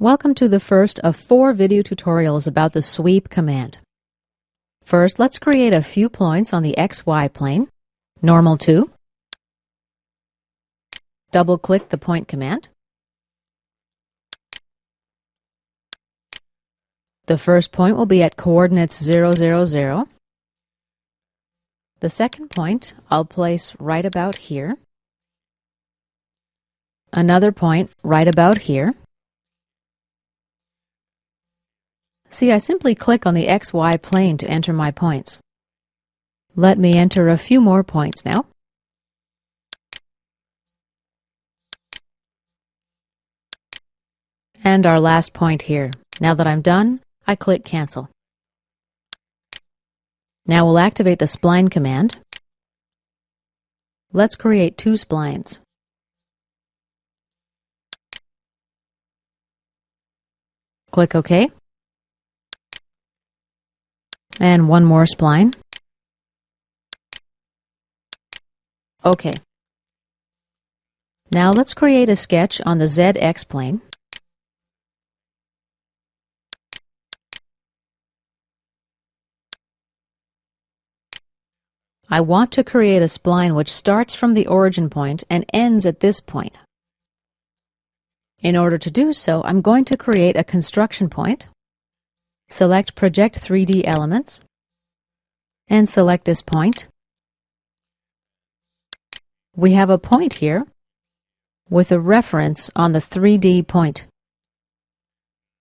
Welcome to the first of 4 video tutorials about the sweep command. First, let's create a few points on the XY plane. Normal to. Double-click the point command. The first point will be at coordinates 0, 0, 0. The second point I'll place right about here. Another point right about here. See, I simply click on the XY plane to enter my points. Let me enter a few more points now. And our last point here. Now that I'm done, I click Cancel. Now we'll activate the spline command. Let's create 2 splines. Click OK. And one more spline. OK. Now let's create a sketch on the ZX plane. I want to create a spline which starts from the origin point and ends at this point. In order to do so, I'm going to create a construction point. Select Project 3D Elements, and select this point. We have a point here with a reference on the 3D point.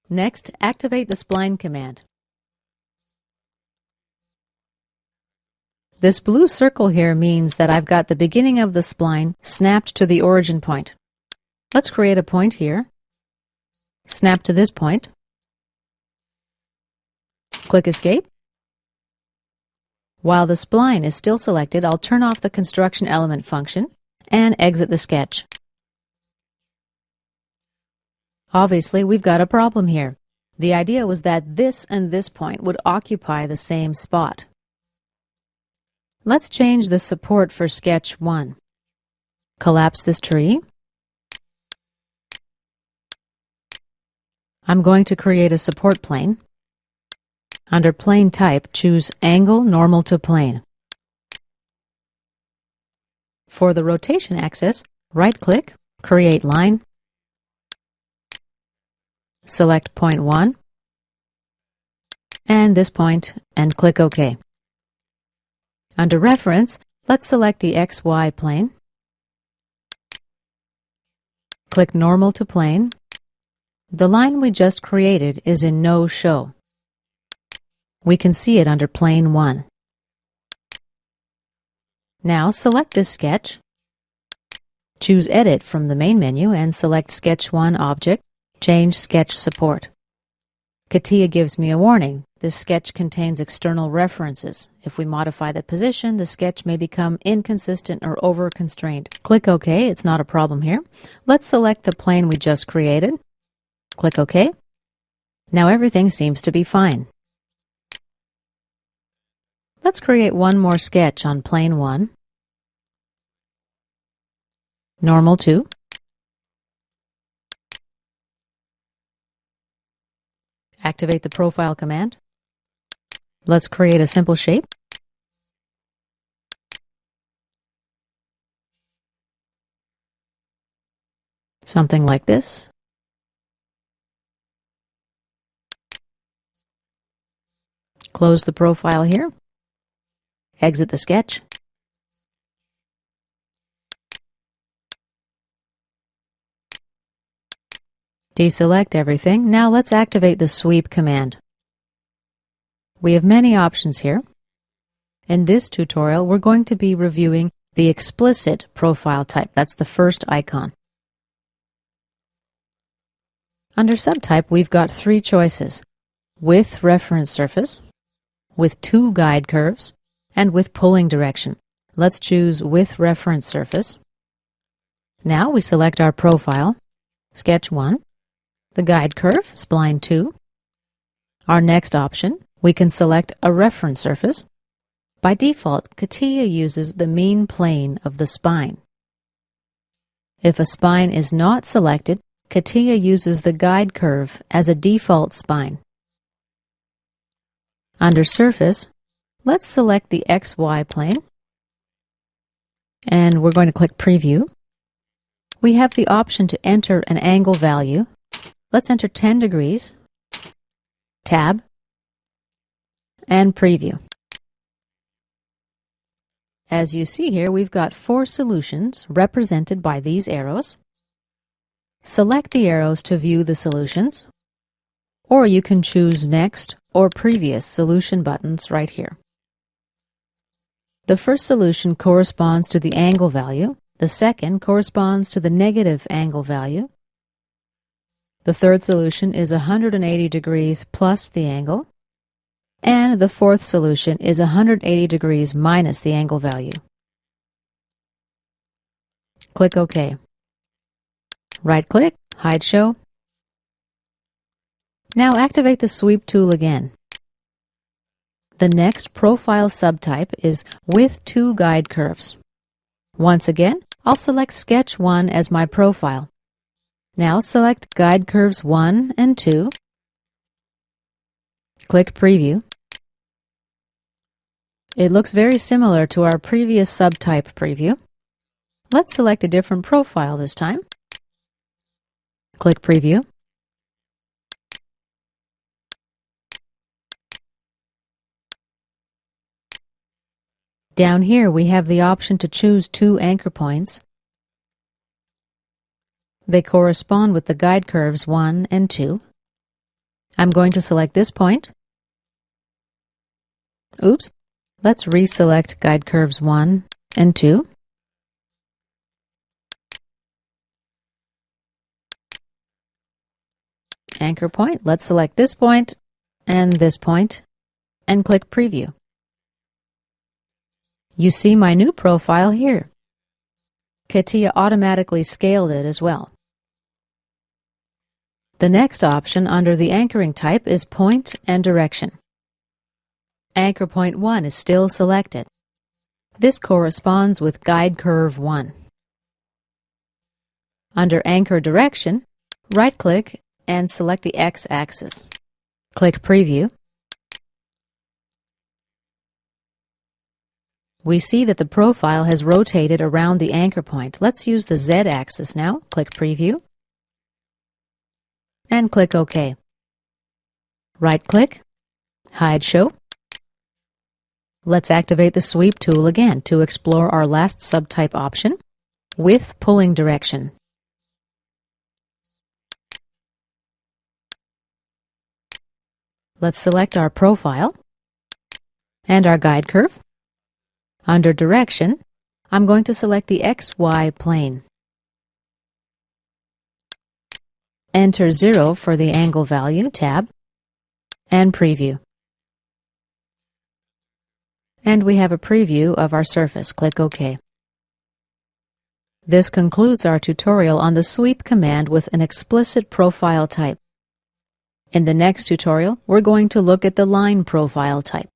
Next, activate the spline command. This blue circle here means that I've got the beginning of the spline snapped to the origin point. Let's create a point here. Snap to this point. Click Escape. While the spline is still selected, I'll turn off the construction element function and exit the sketch. Obviously, we've got a problem here. The idea was that this and this point would occupy the same spot. Let's change the support for sketch 1. Collapse this tree. I'm going to create a support plane. Under Plane Type, choose Angle Normal to Plane. For the rotation axis, right-click, Create Line. Select point 1 and this point and click OK. Under Reference, let's select the XY plane. Click Normal to Plane. The line we just created is in No Show. We can see it under Plane 1. Now select this sketch. Choose Edit from the main menu and select Sketch 1 Object. Change Sketch Support. CATIA gives me a warning. This sketch contains external references. If we modify the position, the sketch may become inconsistent or over-constrained. Click OK. It's not a problem here. Let's select the plane we just created. Click OK. Now everything seems to be fine. Let's create one more sketch on plane 1. Normal to. Activate the profile command. Let's create a simple shape. Something like this. Close the profile here. Exit the sketch. Deselect everything. Now let's activate the sweep command. We have many options here. In this tutorial, we're going to be reviewing the explicit profile type. That's the first icon. Under subtype, we've got 3 choices: with reference surface, with 2 guide curves, and with pulling direction. Let's choose with reference surface. Now we select our profile, sketch 1, the guide curve, spline 2. Our next option, we can select a reference surface. By default, CATIA uses the mean plane of the spine. If a spine is not selected, CATIA uses the guide curve as a default spine. Under Surface, let's select the XY plane, and we're going to click Preview. We have the option to enter an angle value. Let's enter 10 degrees, Tab, and Preview. As you see here, we've got 4 solutions represented by these arrows. Select the arrows to view the solutions, or you can choose Next or Previous Solution buttons right here. The first solution corresponds to the angle value. The second corresponds to the negative angle value. The third solution is 180 degrees plus the angle. And the fourth solution is 180 degrees minus the angle value. Click OK. Right-click, Hide Show. Now activate the Sweep tool again. The next profile subtype is with 2 guide curves. Once again, I'll select Sketch 1 as my profile. Now select Guide Curves 1 and 2. Click Preview. It looks very similar to our previous subtype preview. Let's select a different profile this time. Click Preview. Down here we have the option to choose 2 anchor points. They correspond with the guide curves 1 and 2. I'm going to select this point. Oops. Let's reselect guide curves 1 and 2. Anchor point. Let's select this point and click Preview. You see my new profile here. CATIA automatically scaled it as well. The next option under the anchoring type is Point and Direction. Anchor point 1 is still selected. This corresponds with guide curve 1. Under Anchor Direction, right-click and select the X-axis. Click Preview. We see that the profile has rotated around the anchor point. Let's use the Z-axis now. Click Preview. And click OK. Right-click, Hide Show. Let's activate the Sweep tool again to explore our last subtype option, with pulling direction. Let's select our profile and our guide curve. Under Direction, I'm going to select the XY plane. Enter 0 for the angle value, Tab, and Preview. And we have a preview of our surface. Click OK. This concludes our tutorial on the Sweep command with an explicit profile type. In the next tutorial, we're going to look at the Line profile type.